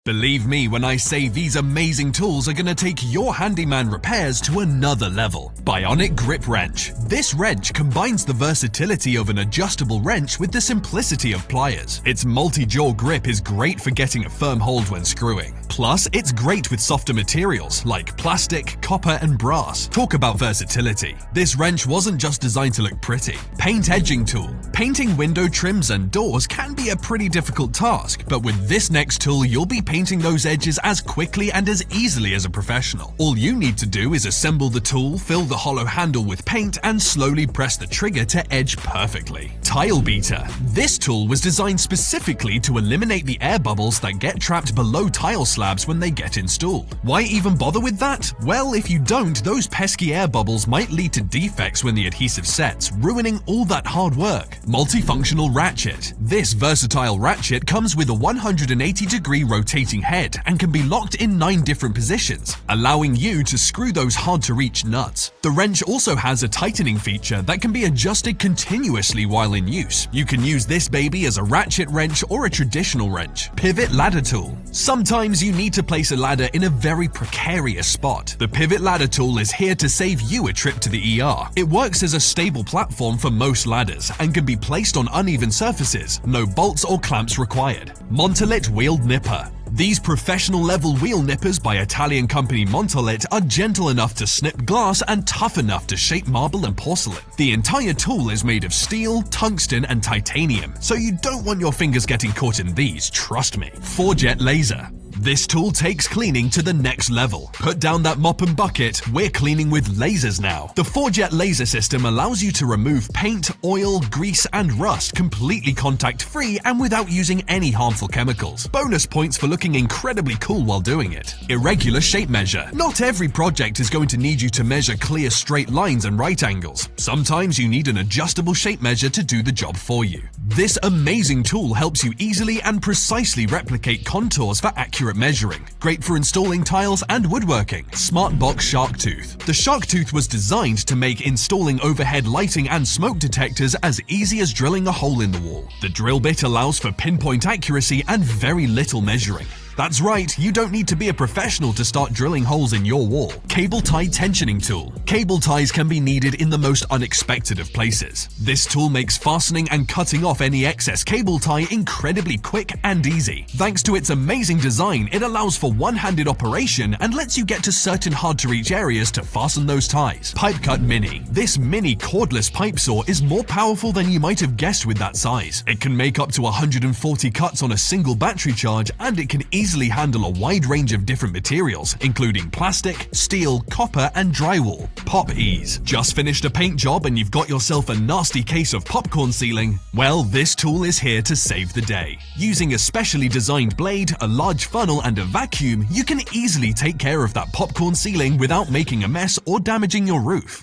Believe me when I say these amazing tools are going to take your handyman repairs to another level. Bionic Grip Wrench. This wrench combines the versatility of an adjustable wrench with the simplicity of pliers. Its multi-jaw grip is great for getting a firm hold when screwing. Plus, it's great with softer materials like plastic, copper, and brass. Talk about versatility. This wrench wasn't just designed to look pretty. Paint edging tool. Painting window trims and doors can be a pretty difficult task, but with this next tool, you'll be painting those edges as quickly and as easily as a professional. All you need to do is assemble the tool, fill the hollow handle with paint, and slowly press the trigger to edge perfectly. Tile Beater. This tool was designed specifically to eliminate the air bubbles that get trapped below tile slabs when they get installed. Why even bother with that? Well, if you don't, those pesky air bubbles might lead to defects when the adhesive sets, ruining all that hard work. Multifunctional Ratchet. This versatile ratchet comes with a 180-degree rotating head and can be locked in 9 different positions, allowing you to screw those hard-to-reach nuts. The wrench also has a tightening feature that can be adjusted continuously while in use. You can use this baby as a ratchet wrench or a traditional wrench. Pivot Ladder Tool. Sometimes you need to place a ladder in a very precarious spot. The Pivot Ladder Tool is here to save you a trip to the ER. It works as a stable platform for most ladders and can be placed on uneven surfaces, no bolts or clamps required. Montolit Wheeled Nipper. These professional-level wheel nippers by Italian company Montolit are gentle enough to snip glass and tough enough to shape marble and porcelain. The entire tool is made of steel, tungsten, and titanium, so you don't want your fingers getting caught in these, trust me. Four-jet Laser. This tool takes cleaning to the next level. Put down that mop and bucket, we're cleaning with lasers now. The 4-jet laser system allows you to remove paint, oil, grease, and rust completely contact-free and without using any harmful chemicals. Bonus points for looking incredibly cool while doing it. Irregular Shape Measure. Not every project is going to need you to measure clear straight lines and right angles. Sometimes you need an adjustable shape measure to do the job for you. This amazing tool helps you easily and precisely replicate contours for accurate measuring. Great for installing tiles and woodworking. Smartbox Shark Tooth. The Shark Tooth was designed to make installing overhead lighting and smoke detectors as easy as drilling a hole in the wall. The drill bit allows for pinpoint accuracy and very little measuring. That's right, you don't need to be a professional to start drilling holes in your wall. Cable Tie Tensioning Tool. Cable ties can be needed in the most unexpected of places. This tool makes fastening and cutting off any excess cable tie incredibly quick and easy. Thanks to its amazing design, it allows for one-handed operation and lets you get to certain hard-to-reach areas to fasten those ties. Pipe Cut Mini. This mini cordless pipe saw is more powerful than you might have guessed with that size. It can make up to 140 cuts on a single battery charge, and it can easily handle a wide range of different materials, including plastic, steel, copper, and drywall. Pop Ease. Just finished a paint job and you've got yourself a nasty case of popcorn sealing? Well, this tool is here to save the day. Using a specially designed blade, a large funnel, and a vacuum, you can easily take care of that popcorn sealing without making a mess or damaging your roof.